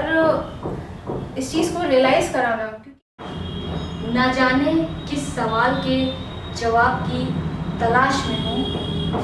और इस चीज़ को रियलाइज़ कराना। ना जाने किस सवाल के जवाब की तलाश में हूँ,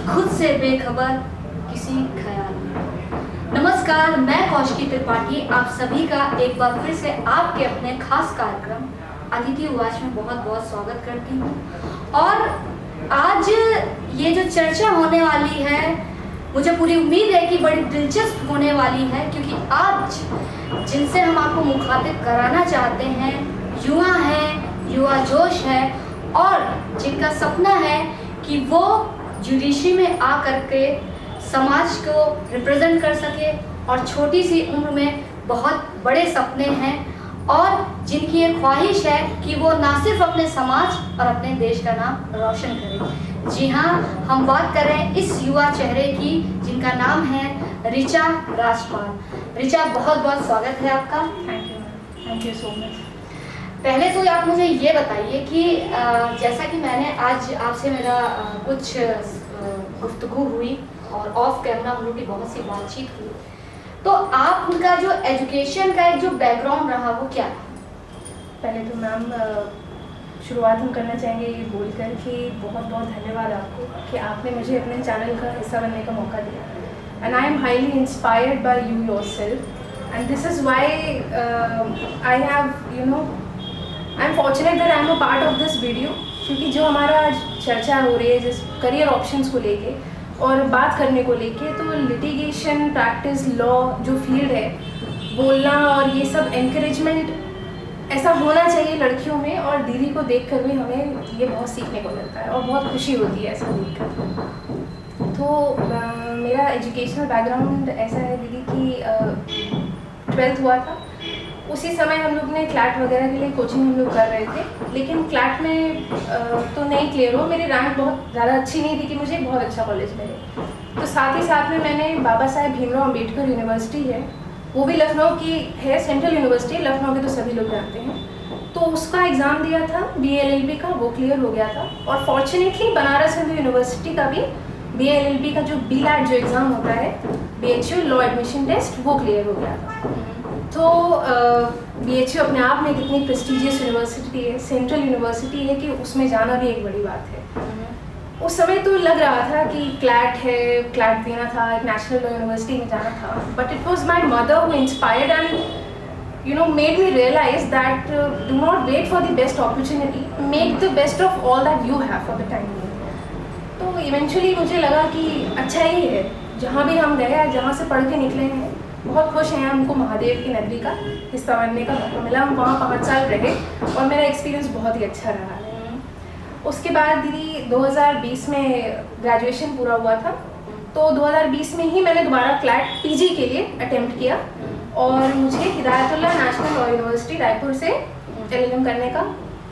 खुद से बेखबर किसी ख्याल में। नमस्कार, मैं कौशिकी त्रिपाठी आप सभी का एक बार फिर से आपके अपने खास कार्यक्रम अतिथि उवाच में बहुत बहुत स्वागत करती हूँ। और आज ये जो चर्चा होने वाली है, मुझे पूरी उम्मीद है कि बड़ी दिलचस्प होने वाली है, क्योंकि आज जिनसे हम आपको मुखातिब कराना चाहते हैं युवा हैं, युवा जोश है और जिनका सपना है कि वो जुडिशरी में आ करके समाज को रिप्रेजेंट कर सके और छोटी सी उम्र में बहुत बड़े सपने हैं और जिनकी ये ख्वाहिश है कि वो ना सिर्फ अपने समाज और अपने देश का नाम रोशन करें। जी हाँ, हम बात कर रहे हैं इस युवा चेहरे की जिनका नाम है ऋचा राजपाल। ऋचा, बहुत बहुत स्वागत है आपका। Thank you so much. पहले तो आप मुझे ये बताइए कि जैसा कि मैंने आज आपसे मेरा कुछ गुफ्तगू हुई और ऑफ कैमरा हम लोग की बहुत सी बातचीत हुई, तो आप उनका जो एजुकेशन का एक जो बैकग्राउंड रहा वो क्या था? पहले तो मैम शुरुआत हम करना चाहेंगे ये बोलकर कि बहुत बहुत धन्यवाद आपको कि आपने मुझे अपने चैनल का हिस्सा बनने का मौका दिया। And I am highly inspired by you yourself and this is why I have I am fortunate that I am a part of this video, क्योंकि जो हमारा चर्चा हो रही है जिस करियर ऑप्शंस को लेके और बात करने को लेके, तो लिटिगेशन, प्रैक्टिस, लॉ जो फील्ड है, बोलना और ये सब एनकरेजमेंट ऐसा होना चाहिए लड़कियों में। और दीदी को देखकर भी हमें ये बहुत सीखने को मिलता है और बहुत खुशी होती है ऐसा देखकर। तो मेरा एजुकेशनल बैकग्राउंड ऐसा है दीदी कि 12th हुआ था, उसी समय हम लोग ने क्लैट वगैरह के लिए कोचिंग हम लोग कर रहे थे, लेकिन क्लैट में तो नहीं क्लियर हो, मेरी रैंक बहुत ज़्यादा अच्छी नहीं थी कि मुझे बहुत अच्छा कॉलेज मिले। तो साथ ही साथ में मैंने बाबा साहेब भीमराव अम्बेडकर यूनिवर्सिटी है, वो भी लखनऊ की है, सेंट्रल यूनिवर्सिटी, लखनऊ के तो सभी लोग जानते हैं, तो उसका एग्ज़ाम दिया था BA-LLB का, वो क्लियर हो गया था। और फॉर्चुनेटली बनारस हिंदू यूनिवर्सिटी का भी BA-LLB का जो BLAT जो एग्ज़ाम होता है, BHU लॉ एडमिशन टेस्ट, वो क्लियर हो गया था। तो BHU अपने आप में कितनी प्रेस्टिजियस यूनिवर्सिटी है, सेंट्रल यूनिवर्सिटी है, कि उसमें जाना भी एक बड़ी बात है। उस समय तो लग रहा था कि क्लैट है, क्लैट देना था, एक नेशनल लॉ यूनिवर्सिटी में जाना था, but it was my mother who inspired and made me realise that do not wait for the best opportunity, make the best of all that you have for the time. तो eventually मुझे लगा कि अच्छा ही है, जहाँ भी हम गए, जहाँ से पढ़ के निकले हैं, बहुत खुश हैं, हमको महादेव की नगरी का हिस्सा बनने का मौका मिला। हम वहाँ 5 साल रहे और मेरा एक्सपीरियंस बहुत ही अच्छा रहा है। उसके बाद दीदी 2020 में ग्रेजुएशन पूरा हुआ था, तो 2020 में ही मैंने दोबारा क्लैट PG के लिए अटेम्प्ट किया और मुझे Hidayatullah national law university Raipur से LLM करने का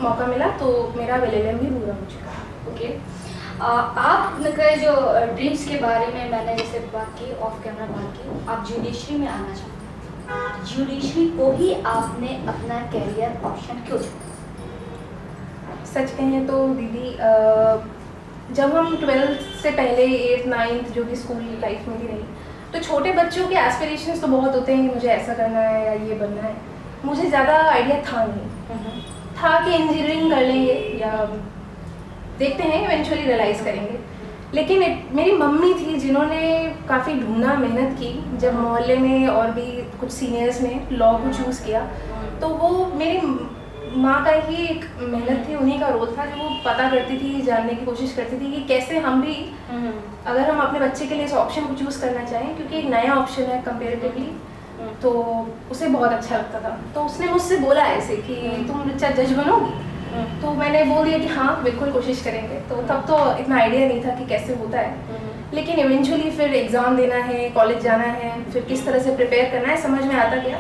मौका मिला, तो मेरा LLM भी पूरा हो चुका है। ओके, आपके जो ड्रीम्स के बारे में मैंने जैसे बात की, ऑफ कैमरा बात की, आप जुडिशरी में आना चाहते हैं, जुडिशरी को ही आपने अपना कैरियर ऑप्शन क्यों चुना? सच कहें तो दीदी जब हम 12th से पहले 8th 9th जो भी स्कूल लाइफ में भी रही, तो छोटे बच्चों के एस्पिरेशंस तो बहुत होते हैं कि मुझे ऐसा करना है या ये बनना है। मुझे ज़्यादा आइडिया था नहीं, था कि इंजीनियरिंग कर लेंगे या देखते हैं, इवेंचुअली रियलाइज़ करेंगे। लेकिन मेरी मम्मी थी जिन्होंने काफ़ी ढूंढना, मेहनत की, जब मोहल्ले में और भी कुछ सीनियर्स ने लॉ को चूज़ किया, तो वो मेरी माँ का ही एक मेहनत थी, उन्हीं का रोल था जो वो पता करती थी, जानने की कोशिश करती थी कि कैसे हम भी अगर हम अपने बच्चे के लिए इस ऑप्शन को चूज़ करना चाहें, क्योंकि एक नया ऑप्शन है कंपेरेटिवली, तो उसे बहुत अच्छा लगता था। तो उसने मुझसे बोला ऐसे कि तुम ऋचा जज बनोगी, तो मैंने बोल दिया कि हाँ बिल्कुल कोशिश करेंगे। तो तब तो इतना आइडिया नहीं था कि कैसे होता है, लेकिन इवेंचुअली फिर एग्ज़ाम देना है, कॉलेज जाना है, फिर किस तरह से प्रिपेयर करना है, समझ में आता गया।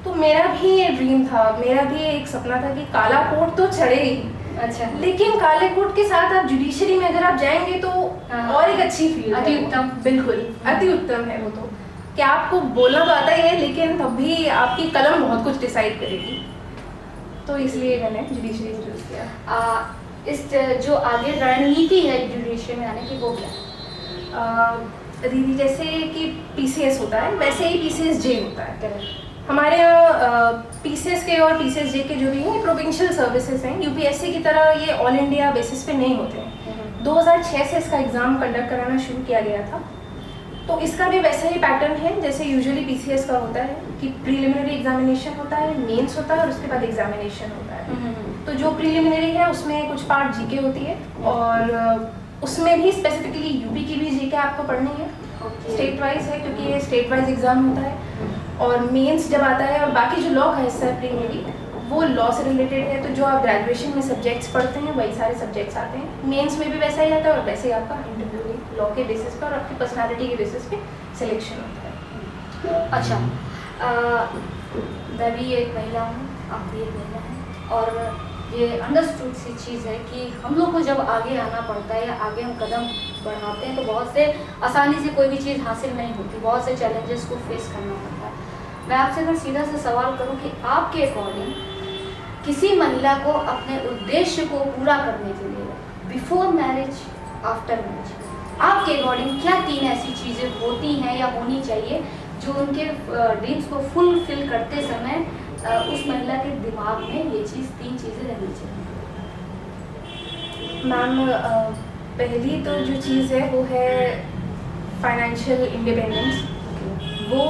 तो मेरा भी ये ड्रीम था, मेरा भी एक सपना था कि काला कोट तो चढ़े ही, अच्छा, लेकिन काले कोट के साथ आप जुडिशरी में अगर आप जाएंगे तो और एक अच्छी फील्ड, अति उत्तम, बिल्कुल अति उत्तम है वो। तो क्या आपको बोलना तो आता ही है, लेकिन तब भी आपकी कलम बहुत कुछ डिसाइड करेगी, तो इसलिए मैंने जुडिशरी को चूज़ किया। इस जो आगे रणनीति है जुडिशरी में आने की, वो क्या? दीदी जैसे कि PCS होता है वैसे ही PCS J होता है। हमारे यहाँ पीसीएस के और पीसीएस जे के जो भी हैं प्रोविंशियल सर्विसेज हैं, यूपीएससी की तरह ये ऑल इंडिया बेसिस पे नहीं होते हैं। 2006 से इसका एग्ज़ाम कंडक्ट कराना शुरू किया गया था। तो इसका भी वैसा ही पैटर्न है जैसे यूजुअली पीसीएस का होता है कि प्रीलिमिनरी एग्जामिनेशन होता है, मेंस होता है और उसके बाद एग्जामिनेशन होता है। तो जो प्रीलिमिनरी है उसमें कुछ पार्ट जीके होती है और उसमें भी स्पेसिफिकली यूपी की भी जीके आपको पढ़नी है। स्टेट वाइज है क्योंकि ये स्टेट वाइज एग्जाम होता है। और मेंस जब आता है और बाकी जो लॉ का हिस्सा है प्रीलिमिनरी, वो लॉ से रिलेटेड है। तो जो आप ग्रेजुएशन में सब्जेक्ट्स पढ़ते हैं वही सारे सब्जेक्ट्स आते हैं। मेंस में भी वैसा ही आता है और वैसे ही आपका इंटरव्यू लॉ के बेसिस पर और आपकी पर्सनालिटी के बेसिस पे सिलेक्शन होता है। अच्छा, मैं भी एक महिला हूँ, आप भी एक महिला हैं, और ये अंडरस्टूड सी चीज़ है कि हम लोग को जब आगे आना पड़ता है या आगे हम कदम बढ़ाते हैं तो बहुत से आसानी से कोई भी चीज़ हासिल नहीं होती, बहुत से चैलेंजेस को फेस करना पड़ता है। मैं आपसे अगर सीधा सा सवाल करूं कि आपके अकॉर्डिंग किसी महिला को अपने उद्देश्य को पूरा करने के लिए बिफोर मैरिज, आफ्टर मैरिज, आपके अकॉर्डिंग क्या 3 ऐसी चीज़ें होती हैं या होनी चाहिए जो उनके ड्रीम्स को फुलफिल करते समय उस महिला के दिमाग में ये 3 चीज़ें रहनी चाहिए? मैम, पहली तो जो चीज़ है वो है फाइनेंशियल इंडिपेंडेंस। वो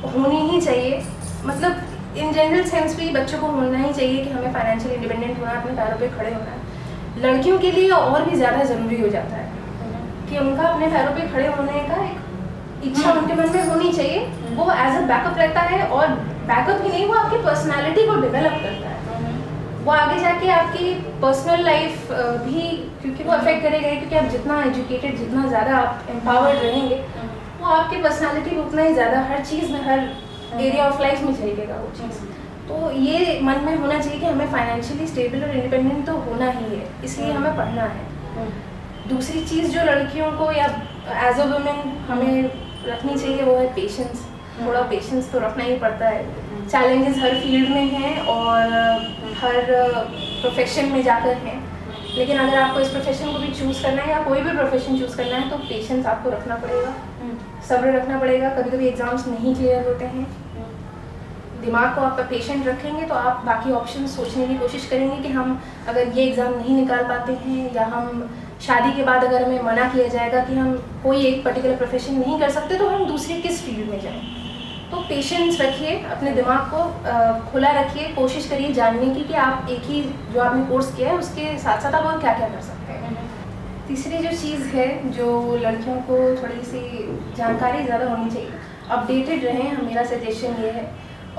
होनी ही चाहिए, मतलब इन जनरल सेंस भी बच्चों को होना ही चाहिए कि हमें फाइनेंशियल इंडिपेंडेंट होना, अपने पैरों पे खड़े होना है। लड़कियों के लिए और भी ज़्यादा ज़रूरी हो जाता है कि उनका अपने पैरों पे खड़े होने का एक इच्छा उनके मन में होनी चाहिए। वो एज अ बैकअप रहता है और बैकअप ही नहीं, वो आपकी पर्सनालिटी को डेवलप करता है। वो आगे जाके आपकी पर्सनल लाइफ भी, क्योंकि वो अफेक्ट करेगा, क्योंकि आप जितना एजुकेटेड, जितना ज़्यादा आप एम्पावर्ड रहेंगे वो आपकी पर्सनालिटी को उतना ही ज़्यादा हर चीज़ में, हर एरिया ऑफ लाइफ में झलकेगा वो चीज़। तो ये मन में होना चाहिए कि हमें फाइनेंशियली स्टेबल और इंडिपेंडेंट तो होना ही है, इसलिए हमें पढ़ना है। दूसरी चीज़ जो लड़कियों को या एज अ वुमेन हमें रखनी चाहिए वो है पेशेंस। थोड़ा पेशेंस तो रखना ही पड़ता है। चैलेंजेस हर फील्ड में हैं और हर प्रोफेशन में जाकर हैं, लेकिन अगर आपको इस प्रोफेशन को भी चूज़ करना है या कोई भी प्रोफेशन चूज़ करना है तो पेशेंस आपको रखना पड़ेगा, सब्र रखना पड़ेगा। कभी कभी एग्ज़ाम्स नहीं क्लियर होते हैं, दिमाग को आप पेशेंट रखेंगे तो आप बाकी ऑप्शन सोचने की कोशिश करेंगे कि हम अगर ये एग्ज़ाम नहीं निकाल पाते हैं या हम शादी के बाद अगर हमें मना किया जाएगा कि हम कोई एक पर्टिकुलर प्रोफेशन नहीं कर सकते तो हम दूसरी किस फील्ड में जाएं। तो पेशेंस रखिए, अपने दिमाग को खुला रखिए, कोशिश करिए जानने की कि आप एक ही जो आपने कोर्स किया है उसके साथ साथ आप और क्या क्या कर सकते हैं। तीसरी जो चीज़ है जो लड़कियों को थोड़ी सी जानकारी ज़्यादा होनी चाहिए, अपडेटेड रहें, मेरा सजेशन ये है।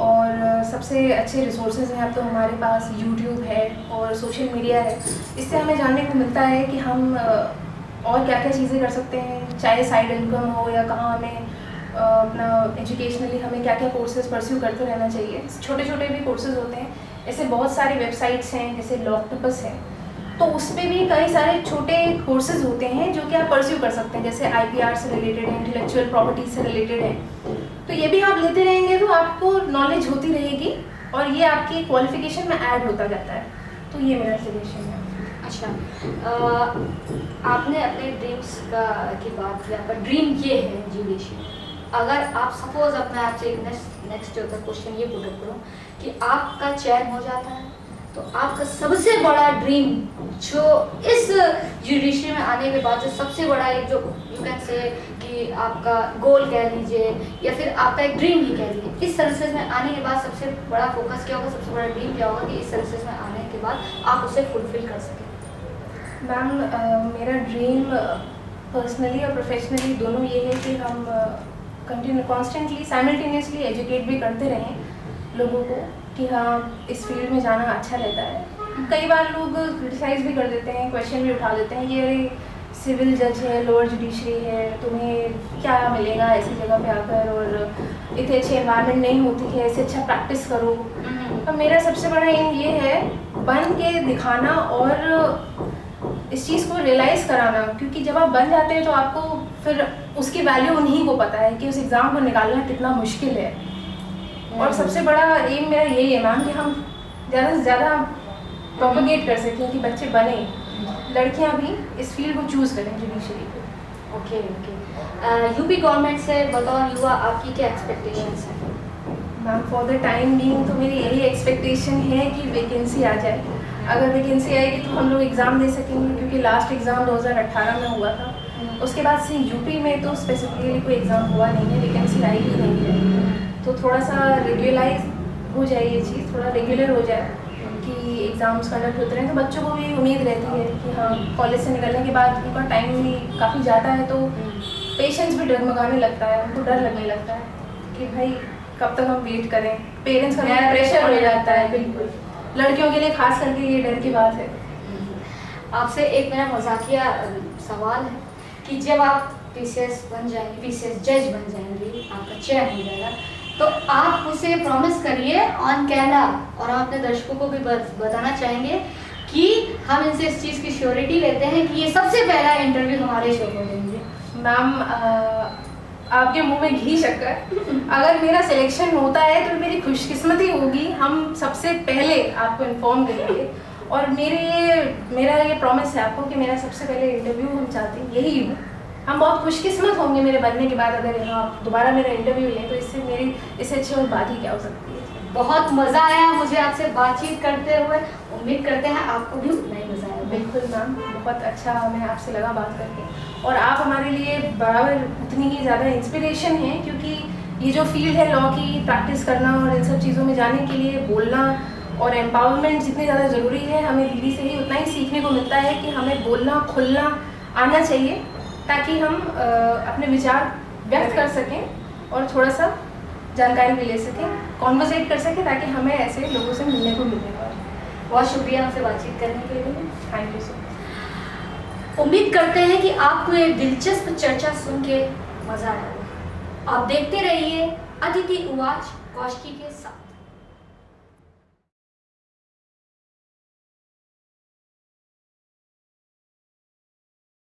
और सबसे अच्छे रिसोर्सेज हैं अब तो हमारे पास, यूट्यूब है और सोशल मीडिया है। इससे हमें जानने को मिलता है कि हम और क्या क्या चीज़ें कर सकते हैं, चाहे साइड इनकम हो या कहाँ हमें अपना एजुकेशनली हमें क्या क्या कोर्सेज परस्यू करते रहना चाहिए। छोटे छोटे भी कोर्सेज होते हैं, ऐसे बहुत सारी वेबसाइट्स हैं जैसे लॉक्टोपस है, तो उसमें भी कई सारे छोटे कोर्सेज होते हैं जो कि आप परस्यू कर सकते हैं, जैसे IPR से रिलेटेड है, इंटेलेक्चुअल प्रॉपर्टी से रिलेटेड है। तो ये भी आप लेते रहेंगे तो आपको नॉलेज होती रहेगी और ये आपकी क्वालिफिकेशन में ऐड होता जाता है। तो ये मेरा सजेशन है। अच्छा, आपने अपने ड्रीम्स की बात की, आपका ड्रीम ये है जुडिशियल। अगर आप सपोज अपने आप से नेक्स्ट क्वेश्चन ये पुट करो कि आपका चयन हो जाता है तो आपका सबसे बड़ा ड्रीम जो इस जुडिशरी में आने के बाद जो सबसे बड़ा एक जो यू कैन से कि आपका गोल कह लीजिए या फिर आपका एक ड्रीम ही कह लीजिए, इस सर्विसेज में आने के बाद सबसे बड़ा फोकस क्या होगा, सबसे बड़ा ड्रीम क्या होगा कि इस सर्विसेज में आने के बाद आप उसे फुलफिल कर सकें? मैम, मेरा ड्रीम पर्सनली और प्रोफेशनली दोनों ये है कि हम कॉन्स्टेंटली साइमल्टेनियसली एजुकेट भी करते रहें लोगों को कि हाँ इस फील्ड में जाना अच्छा रहता है। कई बार लोग क्रिटिसाइज़ भी कर देते हैं, क्वेश्चन भी उठा देते हैं, ये सिविल जज है, लोअर जुडिशरी है, तुम्हें क्या मिलेगा ऐसी जगह पे आकर, और इतने अच्छे एनवायरनमेंट नहीं होती है, इससे अच्छा प्रैक्टिस करो। तो मेरा सबसे बड़ा एम ये है बन के दिखाना और इस चीज़ को रियलाइज़ कराना, क्योंकि जब आप बन जाते हैं तो आपको फिर उसकी वैल्यू उन्हीं को पता है कि उस एग्ज़ाम को निकालना कितना मुश्किल है। और सबसे बड़ा एम मेरा यही है मैम कि हम ज़्यादा से ज़्यादा प्रोपेगेट कर सकें कि बच्चे बने, लड़कियां भी इस फील्ड को चूज़ करें जुडिशरी को। ओके यूपी गवर्नमेंट से बतौर युवा आपकी क्या एक्सपेक्टेशंस हैं? Ma'am for the time being तो मेरी यही एक्सपेक्टेशन है कि वैकेंसी आ जाए। अगर वैकेंसी आएगी तो हम लोग एग्ज़ाम दे सकेंगे, क्योंकि लास्ट एग्ज़ाम 2018 में हुआ था। उसके बाद से यूपी में तो स्पेसिफिकली कोई एग्ज़ाम हुआ नहीं है, वैकेंसी आई ही नहीं है। तो थोड़ा सा रेगुलराइज हो जाए ये चीज़, थोड़ा रेगुलर हो जाए कि एग्ज़ाम्स कंडक्ट होते रहें, तो बच्चों को भी उम्मीद रहती है कि हाँ कॉलेज से निकलने के बाद उनका टाइम भी काफ़ी जाता है, तो पेशेंस भी डगमगाने लगता है, उनको डर लगने लगता है कि भाई कब तक हम वेट करें। पेरेंट्स का भी प्रेशर हो जाता है, बिल्कुल लड़कियों के लिए खास करके ये डर की बात है। आपसे एक मेरा मजाकिया सवाल है कि जब आप पीसीएस बन जाएंगे, पीसीएस जज बन जाएंगी, आपका चयन हो जाएगा, तो आप उसे प्रॉमिस करिए ऑन कैमरा, और हम अपने दर्शकों को भी बताना चाहेंगे कि हम इनसे इस चीज़ की श्योरिटी लेते हैं कि ये सबसे पहला इंटरव्यू हमारे शो को देंगे। मैम आपके मुंह में घी शक्कर, अगर मेरा सिलेक्शन होता है तो मेरी खुशकिस्मती होगी, हम सबसे पहले आपको इन्फॉर्म करेंगे। और मेरा ये प्रॉमिस है आपको कि मेरा सबसे पहले इंटरव्यू हम चाहते हैं यही हो। हम बहुत खुशकिस्मत होंगे मेरे बनने के बाद अगर यहाँ आप दोबारा मेरा इंटरव्यू लें, तो इससे अच्छी और बात ही क्या हो सकती है। बहुत मज़ा आया मुझे आपसे बातचीत करते हुए, उम्मीद करते हैं आपको भी उतना ही मज़ा आया। बिल्कुल मैम, बहुत अच्छा हमें आपसे लगा बात करके, और आप हमारे लिए बराबर उतनी ही ज़्यादा इंस्पिरेशन हैं, क्योंकि ये जो फील्ड है लॉ की, प्रैक्टिस करना और इन सब चीज़ों में जाने के लिए बोलना और एम्पावरमेंट जितनी ज़्यादा ज़रूरी है, हमें दीदी से ही उतना ही सीखने को मिलता है कि हमें बोलना खुलना आना चाहिए, ताकि हम अपने विचार व्यक्त कर सकें और थोड़ा सा जानकारी भी ले सकें, कॉन्वर्सेट कर सकें, ताकि हमें ऐसे लोगों से मिलने को मिले। बहुत शुक्रिया हमसे बातचीत करने के लिए। Thank you so much. उम्मीद करते हैं कि आपको ये दिलचस्प चर्चा सुन के मज़ा आया। आप देखते रहिए अदिति उवाच कौशिकी के साथ।